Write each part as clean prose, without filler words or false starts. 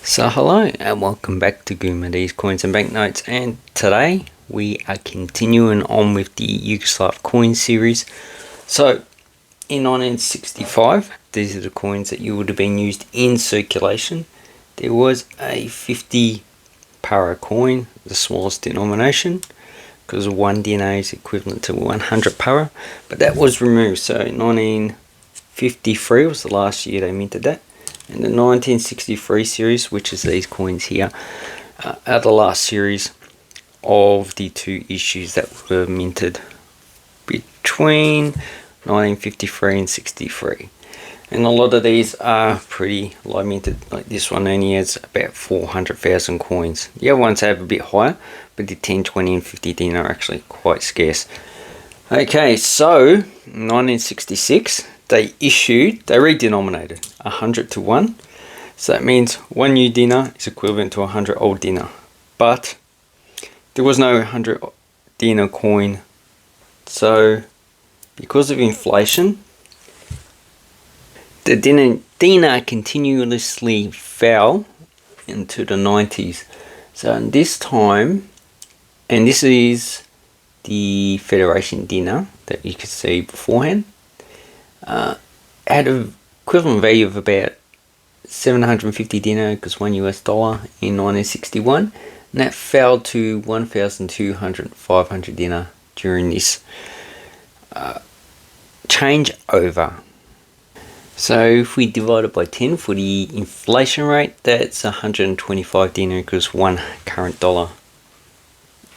So hello and welcome back to Goomadee's Coins and Banknotes, and today we are continuing on with the Yugoslav coin series. So in 1965, these are the coins that you would have been used in circulation. There was a 50 para coin, the smallest denomination, because 1 dinar is equivalent to 100 para, but that was removed. So 1953 was the last year they minted that. And the 1963 series, which is these coins here, are the last series of the two issues that were minted between 1953 and 63. And a lot of these are pretty low minted. Like this one only has about 400,000 coins. The other ones have a bit higher, but the 10, 20 and 50 dinar are actually quite scarce. Okay, so 1966 they redenominated 100 to 1. So that means 1 new dinar is equivalent to 100 old dinar. But there was no 100 dinar coin. So because of inflation, the dinar continuously fell into the 90s. So in this time, and this is the Federation dinar that you could see beforehand, had an equivalent value of about 750 dinar, because $1 in 1961, and that fell to 1,200, 500 dinar during this changeover. So if we divide it by 10 for the inflation rate, that's 125 dinar, because 1 current dollar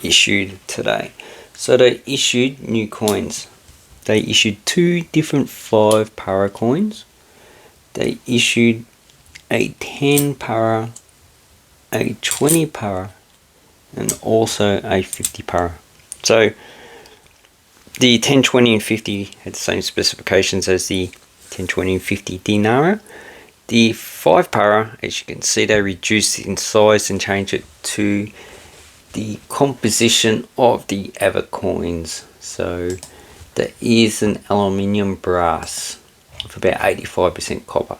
issued today. So they issued new coins. They issued 2 different 5 para coins. They issued a 10 para, a 20 para, and also a 50 para. So the 10, 20 and 50 had the same specifications as the 10, 20 and 50 dinara. The 5 para, as you can see, they reduced it in size and changed it to the composition of the other coins. So that is an aluminium brass with about 85% copper.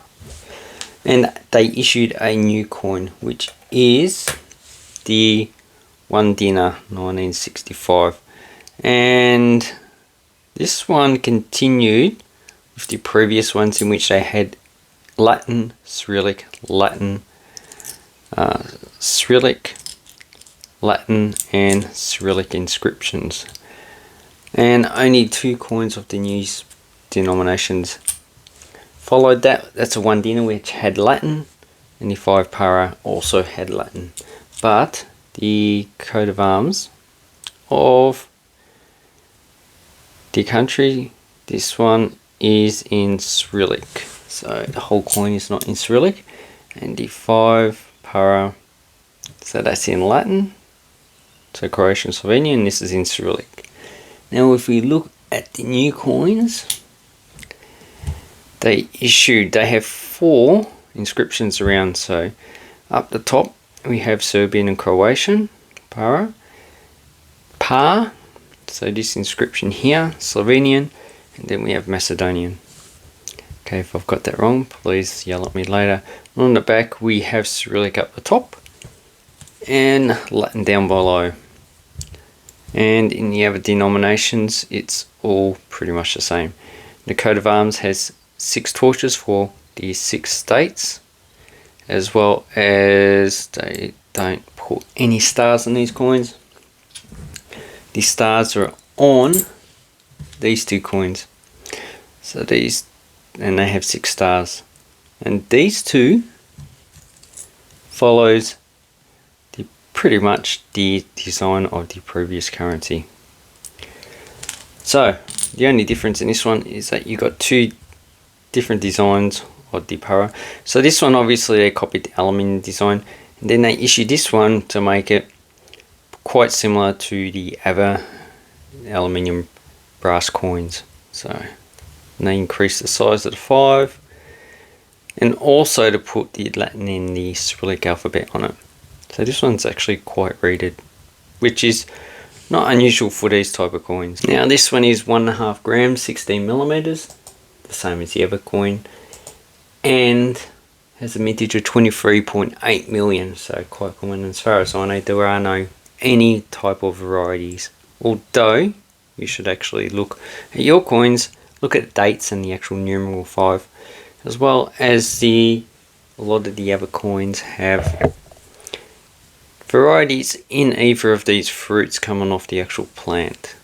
And they issued a new coin, which is the 1 dinar 1965. And this one continued with the previous ones, in which they had Latin, Cyrillic, Latin, Cyrillic, Latin and Cyrillic inscriptions. And only 2 coins of the new denominations followed that. That's a 1 dinar which had Latin, and the 5 para also had Latin. But the coat of arms of the country, this one is in Cyrillic. So the whole coin is not in Cyrillic. And the 5 para, so that's in Latin. So Croatian, Slovenian, and this is in Cyrillic. Now if we look at the new coins they have 4 inscriptions around. So up the top we have Serbian and Croatian, para, so this inscription here, Slovenian, and then we have Macedonian. Okay, if I've got that wrong, please yell at me later. On the back we have Cyrillic up the top and Latin down below. And in the other denominations, it's all pretty much the same. The coat of arms has 6 torches for the 6 states, as well as they don't put any stars on these coins. The stars are on these 2 coins. So these, and they have 6 stars. And these 2 follows pretty much the design of the previous currency. So the only difference in this one is that you got 2 different designs of the para. So this one, obviously they copied the aluminium design, and then they issued this one to make it quite similar to the other aluminium brass coins. So they increased the size of the 5, and also to put the Latin and the Cyrillic alphabet on it. So this one's actually quite rated, which is not unusual for these type of coins. Now this one is 1.5 grams, 16 millimeters, the same as the other coin, and has a mintage of 23.8 million, so quite common. As far as I know, there are no any type of varieties, although you should actually look at your coins, look at dates and the actual numeral 5, as well as a lot of the other coins have varieties in either of these fruits coming off the actual plant.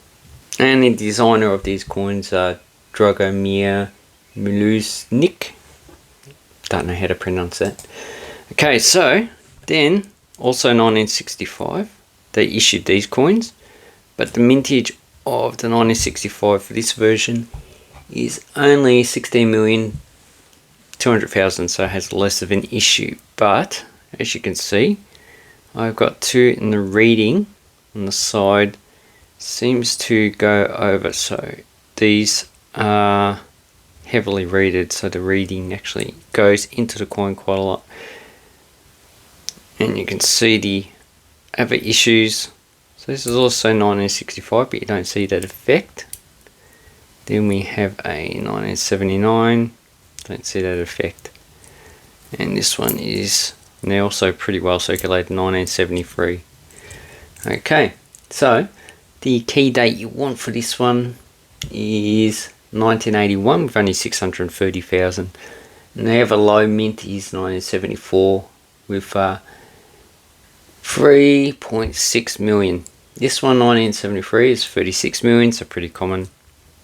And the designer of these coins are Dragomir Miluznik. Don't know how to pronounce that. Okay, so then also 1965 they issued these coins, but the mintage of the 1965 for this version is only 16,200,000, so it has less of an issue. But as you can see, I've got 2 in the reading on the side, seems to go over, so these are heavily reeded, so the reading actually goes into the coin quite a lot. And you can see the other issues. So this is also 1965, but you don't see that effect. Then we have a 1979, don't see that effect. And this one is, and they're also pretty well circulated, 1973. Okay, so the key date you want for this one is 1981 with only 630,000. And they have a low mint is 1974 with 3.6 million. This one 1973 is 36 million, so pretty common.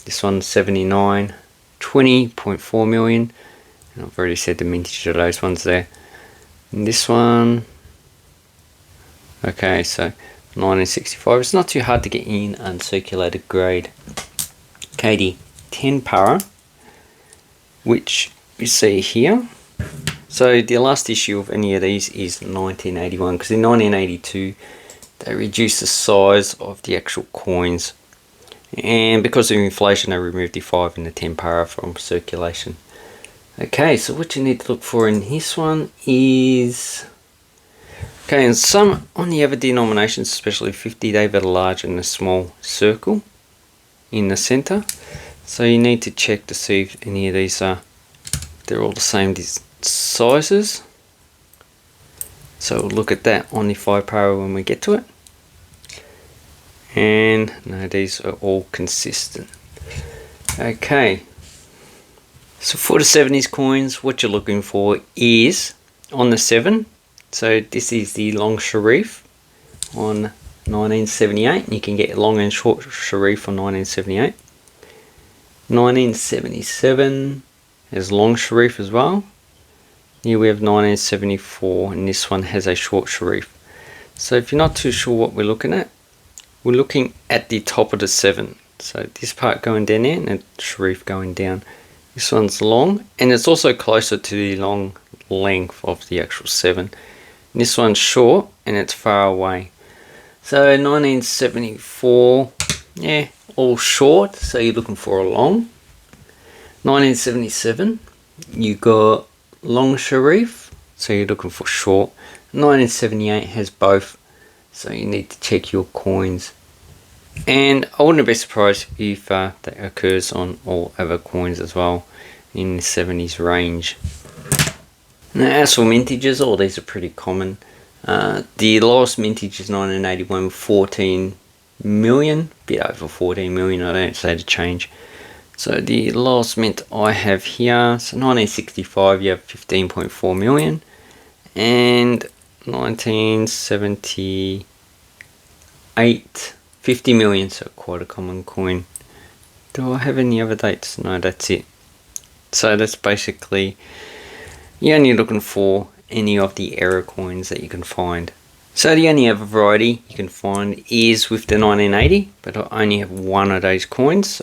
This one 79, 20.4 million. And I've already said the mintage of those ones there. And this one, okay, so 1965. It's not too hard to get in uncirculated grade. KD 10 para, which you see here. So the last issue of any of these is 1981, because in 1982 they reduced the size of the actual coins, and because of inflation they removed the 5 and the 10 para from circulation. Okay, so what you need to look for in this one is, okay, and some on the other denominations, especially 50, they've got a large and a small circle in the center. So you need to check to see if any of these are, they're all the same sizes. So we'll look at that on the 5 para when we get to it. And no, these are all consistent. Okay, so for the 70s coins, what you're looking for is on the 7. So this is the long sharif on 1978. You can get long and short sharif on 1978. 1977 has long sharif as well. Here we have 1974, and this one has a short sharif. So if you're not too sure what we're looking at, we're looking at the top of the 7. So this part going down there and the sharif going down. This one's long, and it's also closer to the long length of the actual 7. And this one's short and it's far away. So 1974, yeah, all short, so you're looking for a long. 1977, you got long sharif, so you're looking for short. 1978 has both, so you need to check your coins. And I wouldn't be surprised if that occurs on all other coins as well in the 70s range. Now as for mintages, all these are pretty common. The lowest mintage is 1981 with 14 million, a bit over 14 million, I don't say to change. So the lowest mint I have here, so 1965 you have 15.4 million, and 1978 50 million, so quite a common coin. Do I have any other dates? No, that's it. So that's basically, you're only looking for any of the error coins that you can find. So the only other variety you can find is with the 1980, but I only have one of those coins,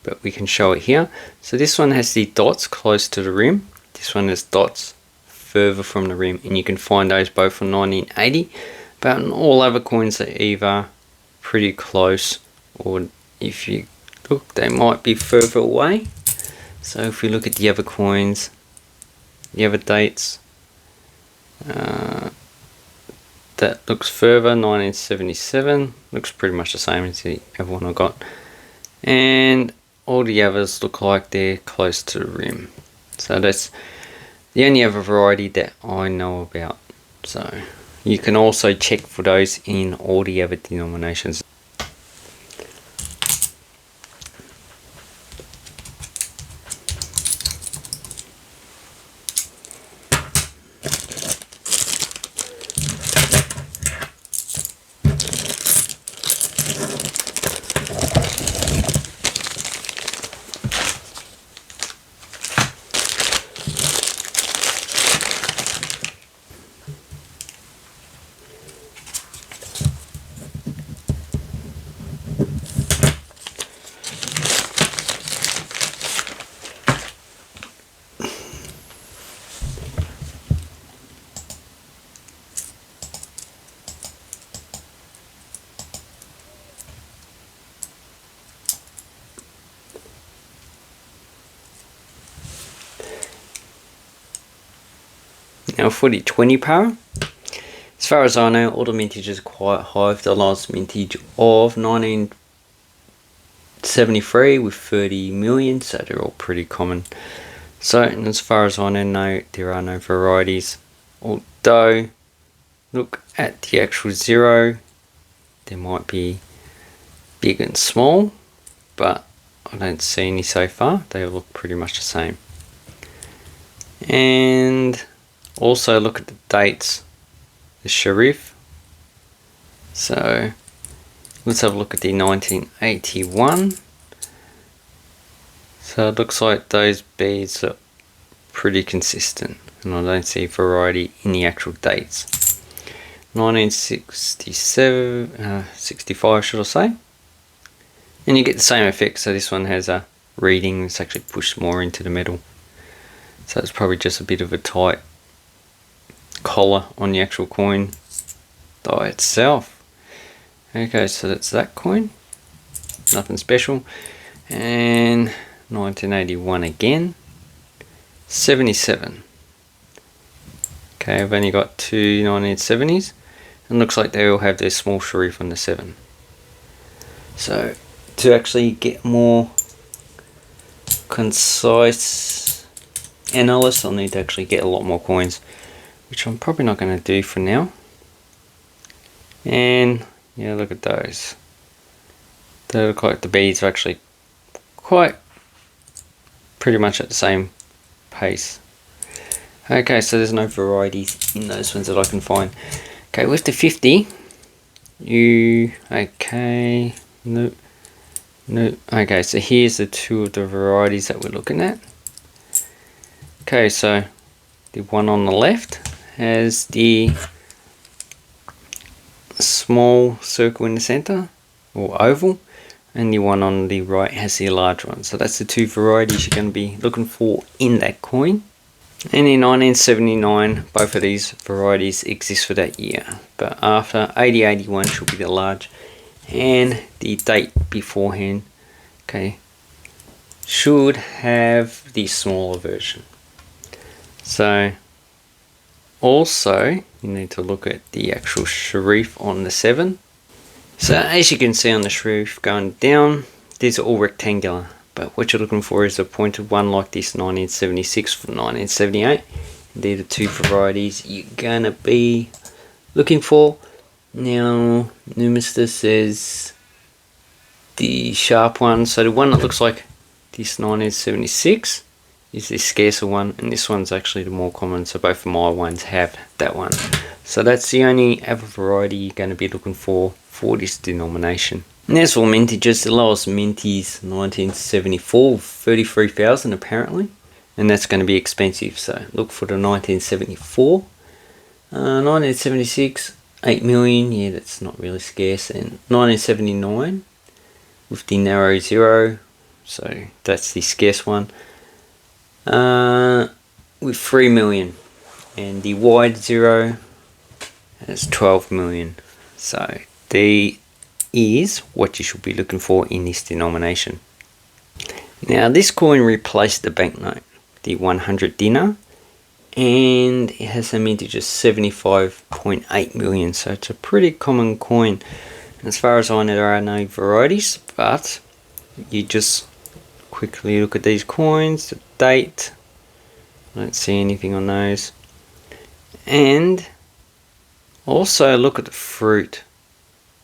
but we can show it here. So this one has the dots close to the rim. This one has dots further from the rim, and you can find those both from 1980. But on all other coins are either pretty close, or if you look, they might be further away. So if we look at the other coins, the other dates, that looks further, 1977, looks pretty much the same as the other one I got. And all the others look like they're close to the rim. So that's the only other variety that I know about. So you can also check for those in all the other denominations. Now for the 20 para, as far as I know, all the mintages are quite high. The last mintage of 1973 with 30 million, so they're all pretty common. So, and as far as I know, there are no varieties. Although, look at the actual zero, there might be big and small, but I don't see any so far. They all look pretty much the same. And also look at the dates, the Sharif. So let's have a look at the 1981. So it looks like those beads are pretty consistent, and I don't see variety in the actual dates. 1967, 65 should I say. And you get the same effect. So this one has a reading that's actually pushed more into the metal. So it's probably just a bit of a tight collar on the actual coin die itself. Okay, so that's that coin. Nothing special. And 1981 again. 77. Okay, I've only got two 1970s. And looks like they all have their small Sharif on the 7. So to actually get more concise analysis, I'll need to actually get a lot more coins, which I'm probably not going to do for now. And yeah, look at those. They look like the beads are actually quite pretty much at the same pace. Okay, so there's no varieties in those ones that I can find. Okay, with the 50, no. Okay, so here's the two of the varieties that we're looking at. Okay, so the one on the left has the small circle in the center, or oval, and the one on the right has the large one. So that's the two varieties you're going to be looking for in that coin. And in 1979, both of these varieties exist for that year, but after 8081 should be the large, and the date beforehand, okay, should have the smaller version. So also you need to look at the actual Sharif on the 7. So as you can see on the Sharif going down, these are all rectangular, but what you're looking for is a pointed one like this 1976 from 1978. They're the two varieties you're gonna be looking for. Now Numister says the sharp one, so the one that looks like this 1976 is the scarcer one, and this one's actually the more common, so both of my ones have that one. So that's the only other variety you're going to be looking for this denomination. And as for mintages, the lowest mint is 1974, 33,000 apparently, and that's going to be expensive, so look for the 1974. 1976, 8 million, yeah, that's not really scarce. And 1979 with the narrow zero, so that's the scarce one, with 3 million, and the wide zero has 12 million. So there is what you should be looking for in this denomination. Now this coin replaced the banknote, the 100 dinar, and it has a mintage of 75.8 million, so it's a pretty common coin. As far as I know, there are no varieties, but you just quickly look at these coins, the date, I don't see anything on those. And also look at the fruit.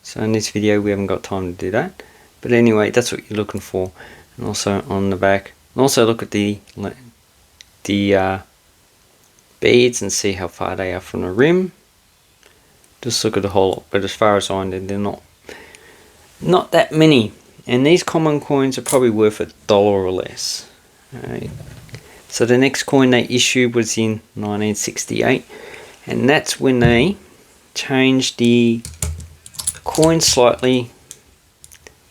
So in this video we haven't got time to do that, but anyway, that's what you're looking for. And also on the back, and also look at the beads and see how far they are from the rim. Just look at the whole lot, but as far as I know, they're not that many. And these common coins are probably worth $1 or less. Alright. So the next coin they issued was in 1968, and that's when they changed the coin slightly,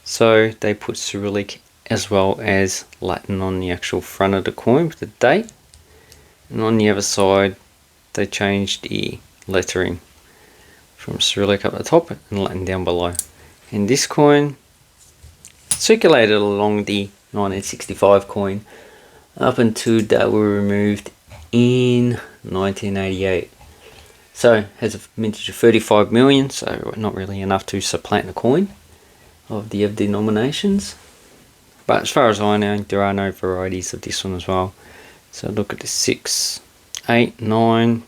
so they put Cyrillic as well as Latin on the actual front of the coin with the date, and on the other side they changed the lettering from Cyrillic up the top and Latin down below. And this coin circulated along the 1965 coin up until they were removed in 1988. So has a mintage of 35 million, so not really enough to supplant the coin of the other denominations. But as far as I know, there are no varieties of this one as well. So look at the 6, 8, 9.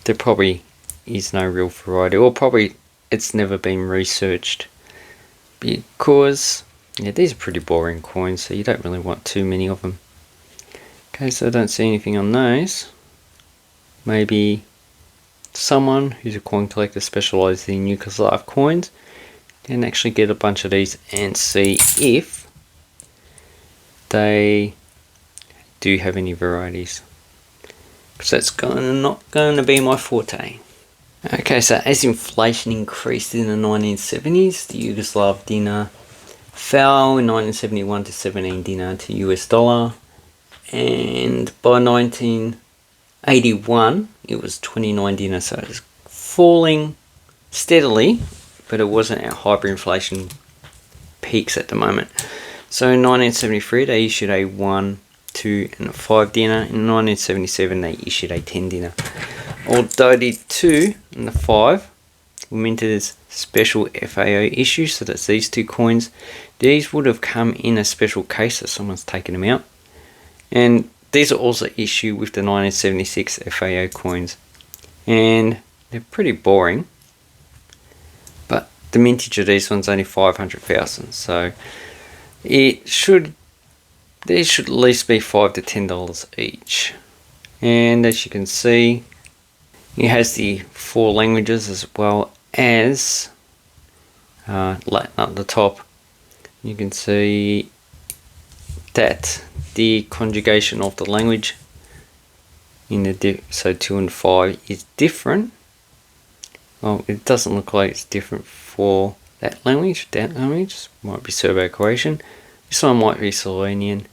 There probably is no real variety, or probably it's never been researched, because yeah, these are pretty boring coins, so you don't really want too many of them. Okay, so I don't see anything on those. Maybe someone who's a coin collector specialized in Yugoslav coins can actually get a bunch of these and see if they do have any varieties, because that's not going to be my forte. Okay, so as inflation increased in the 1970s, the Yugoslav dinar fell in 1971 to 17 dinar to US dollar, and by 1981 it was 29 dinar, so it was falling steadily, but it wasn't at hyperinflation peaks at the moment. So in 1973 they issued a 1, 2 and a 5 dinar. In 1977 they issued a 10 dinar. Although the 2 and the 5 were minted as special FAO issues, so that's these two coins, these would have come in a special case, so someone's taken them out. And these are also issued with the 1976 FAO coins, and they're pretty boring, but the mintage of these ones only 500,000, so these should at least be $5 to $10 each. And as you can see, it has the 4 languages as well as Latin up the top. You can see that the conjugation of the language in the so 2 and 5 is different. Well, it doesn't look like it's different for that language. That language might be Serbo-Croatian. This one might be Slovenian.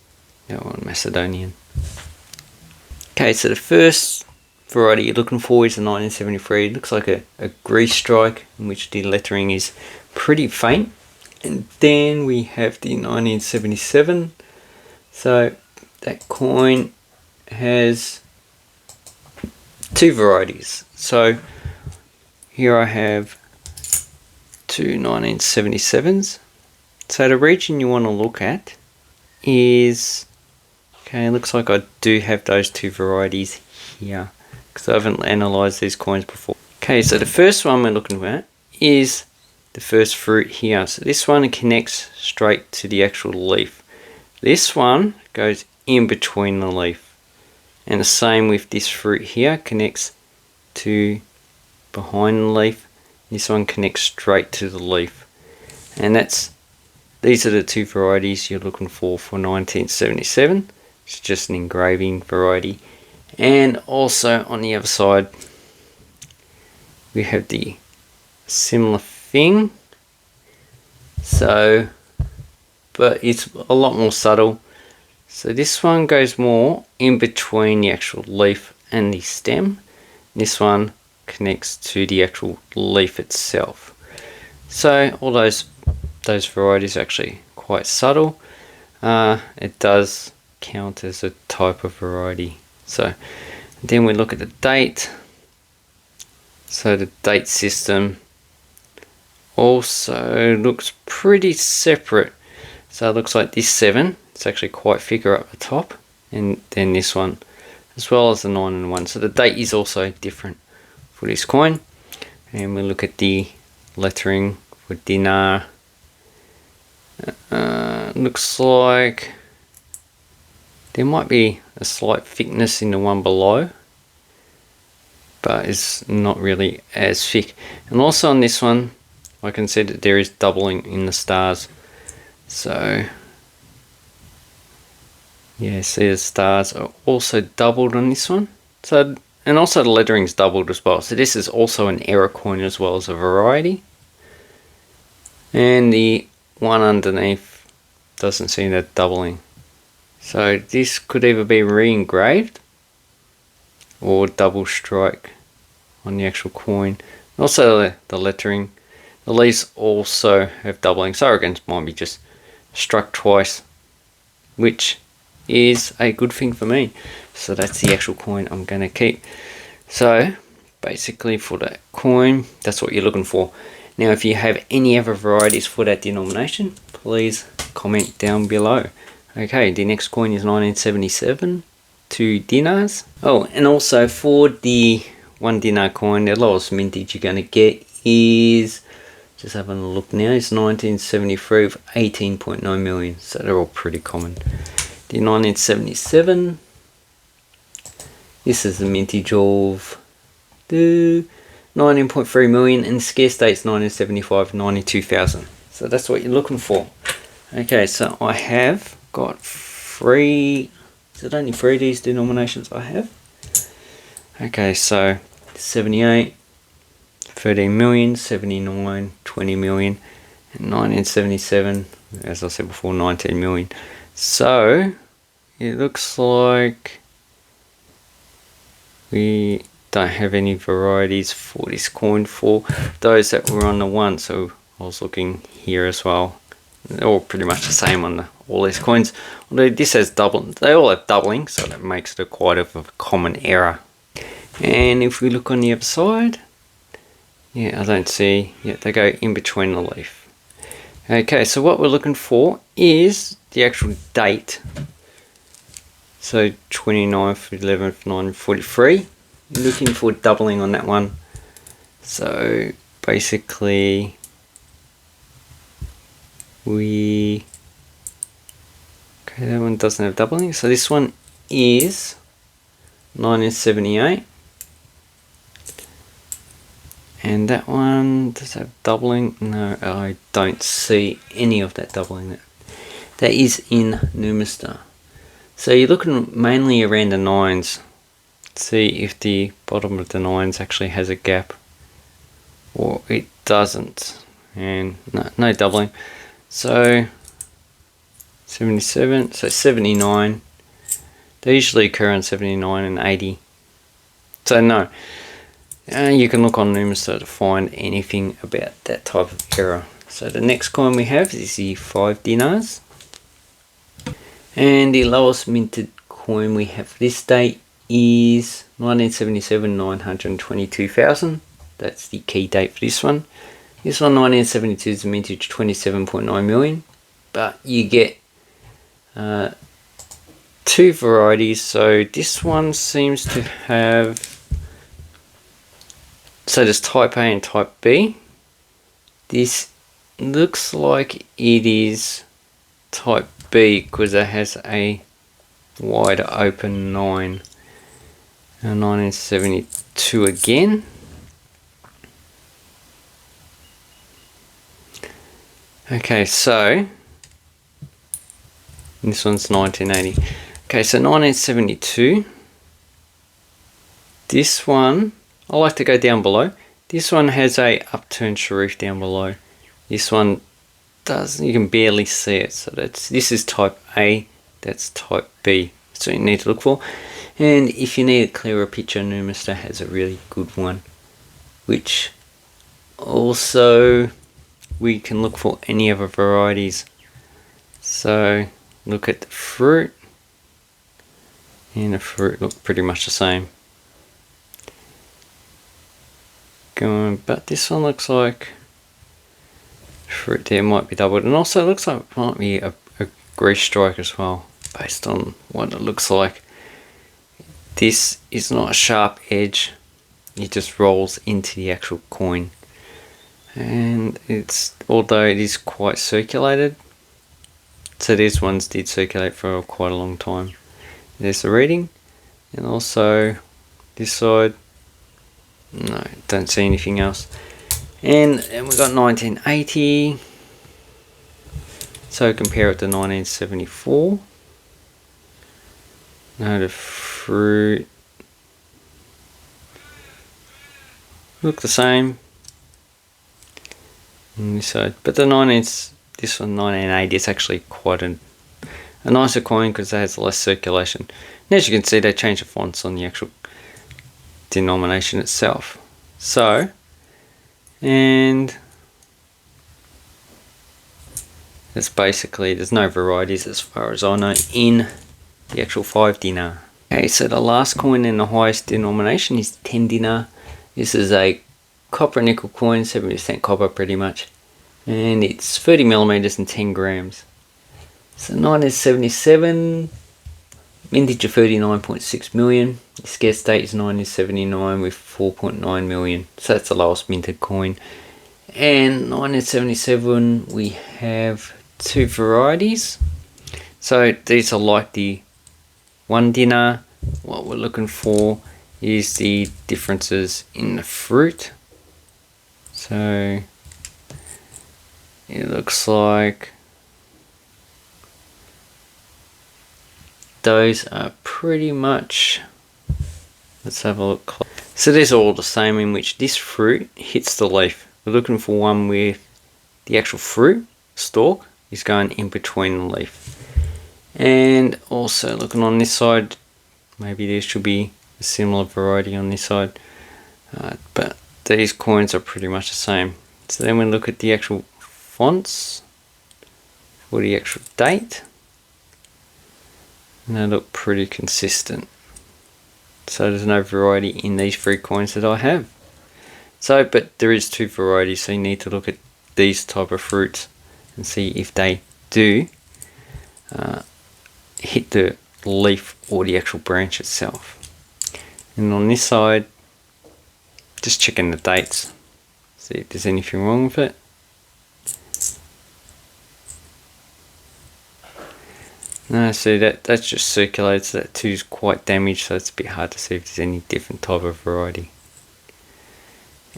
That one Macedonian. Okay, so the first variety you're looking for is the 1973. It looks like a grease strike, in which the lettering is pretty faint. And then we have the 1977. So that coin has 2 varieties. So here I have 2 1977s. So the region you want to look at is, okay, it looks like I do have those 2 varieties here, because I haven't analysed these coins before. Okay, so the first one we're looking at is the first fruit here. So this one connects straight to the actual leaf. This one goes in between the leaf. And the same with this fruit here, connects to behind the leaf. This one connects straight to the leaf. And these are the 2 varieties you're looking for 1977. It's just an engraving variety. And also on the other side we have the similar thing, so but it's a lot more subtle. So this one goes more in between the actual leaf and the stem. This one connects to the actual leaf itself. So all those varieties are actually quite subtle. It does count as a type of variety. So then we look at the date. So the date system also looks pretty separate. So it looks like this 7, it's actually quite thicker up the top, and then this one as well as the 9 and 1. So the date is also different for this coin. And we look at the lettering for dinar. Looks like there might be a slight thickness in the one below, but it's not really as thick. And also on this one, I can see that there is doubling in the stars. So yeah, see the stars are also doubled on this one. So, and also the lettering's doubled as well. So this is also an error coin as well as a variety. And the one underneath doesn't see that doubling. So this could either be re-engraved or double strike on the actual coin. Also the lettering, the leaves also have doubling. So again, it might be just struck twice, which is a good thing for me. So that's the actual coin I'm going to keep. So basically for that coin, that's what you're looking for. Now if you have any other varieties for that denomination, please comment down below. Okay, the next coin is 1977, 2 dinars. Oh, and also for the 1 dinar coin, the lowest mintage you're going to get is, just having a look now, it's 1973 with 18.9 million. So they're all pretty common. The 1977, this is the mintage of the 19.3 million, and the scarce date's 1975, 92,000. So that's what you're looking for. Okay, so I have got 3, is it only 3 of these denominations I have? Okay, so 78, 13 million, 79, 20 million, and 1977, as I said before, 19 million. So it looks like we don't have any varieties for this coin for those that were on the 1. So I was looking here as well. They're all pretty much the same on all these coins. Although this has double, they all have doubling, so that makes it quite a common error. And if we look on the other side, yeah, I don't see, yeah, they go in between the leaf. Okay, so what we're looking for is the actual date. So 29th, 11th, 943. Looking for doubling on that one. So basically, okay, that one doesn't have doubling. So this one is 1978. And that one does have doubling. No, I don't see any of that doubling. That is in Numista. So you're looking mainly around the 9s. See if the bottom of the 9s actually has a gap, or it doesn't. And no doubling. So 77, so 79. They usually occur on 79 and 80. So no. You can look on Numista to find anything about that type of error. So the next coin we have is the 5 dinars. And the lowest minted coin we have this date is 1977, 922,000. That's the key date for this one. This one, 1972, is the mintage 27.9 million. But you get 2 varieties. So this one seems to have, so there's type A and type B. This looks like it is type B because it has a wide open 9. And 1972 again. Okay, so this one's 1980. Okay, so 1972. This one, I like to go down below. This one has a upturned sharif down below. This one doesn't, you can barely see it. So this is type A, that's type B. So you need to look for. And if you need a clearer picture, Numista has a really good one, which also we can look for any other varieties. So look at the fruit, and the fruit look pretty much the same. But this one looks like fruit there might be doubled, and also it looks like it might be a grease strike as well, based on what it looks like. this is not a sharp edge, it just rolls into the actual coin. And it's, although it is quite circulated, so these ones did circulate for quite a long time. There's the reading, and also this side, no, don't see anything else. And we've got 1980, so compare it to 1974. No, the fruit look the same on this side, but this one 1980 is actually quite a nicer coin because it has less circulation. And as you can see, they changed the fonts on the actual denomination itself. So, and that's basically, there's no varieties as far as I know in the actual 5 dinar. Okay, so the last coin in the highest denomination is 10 dinar. This is a copper nickel coin, 70% copper pretty much, and it's 30 millimeters and 10 grams. So 1977, vintage of 39.6 million. The scarce date is 1979 with 4.9 million. So that's the lowest minted coin. And 1977, we have 2 varieties. So these are like the 1 dinar. What we're looking for is the differences in the fruit. So it looks like those are pretty much, let's have a look. So these are all the same, in which this fruit hits the leaf. We're looking for one with the actual fruit stalk is going in between the leaf. And also looking on this side, maybe there should be a similar variety on this side, but these coins are pretty much the same. So then we look at the actual fonts for the actual date, and they look pretty consistent. So there's no variety in these 3 coins that I have. So, but there is 2 varieties, so you need to look at these type of fruits and see if they do hit the leaf or the actual branch itself. And on this side, just checking the dates, see if there's anything wrong with it. No, see that's just circulated, so that 2 is quite damaged, so it's a bit hard to see if there's any different type of variety.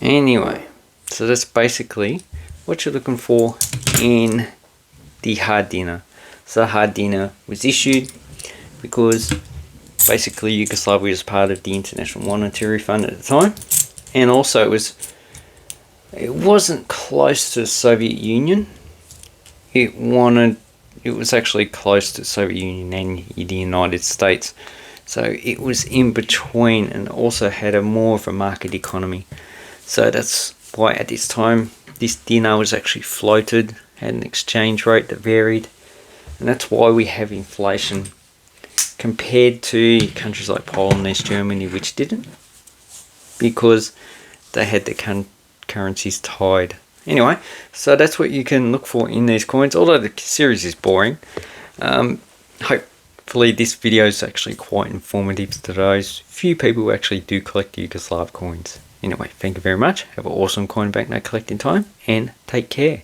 Anyway, so that's basically what you're looking for in the hard dinar. So the hard dinar was issued because basically Yugoslavia was part of the International Monetary Fund at the time, and also it wasn't close to the Soviet Union. It was actually close to the Soviet Union and the United States, so it was in between and also had a more of a market economy. So that's why at this time this dinar was actually floated, had an exchange rate that varied, and that's why we have inflation compared to countries like Poland and East Germany, which didn't, because they had the currencies tied. Anyway, so that's what you can look for in these coins, although the series is boring. Hopefully this video is actually quite informative to those few people who actually do collect Yugoslav coins. Anyway, thank you very much. Have an awesome coin banknote collecting time, and take care.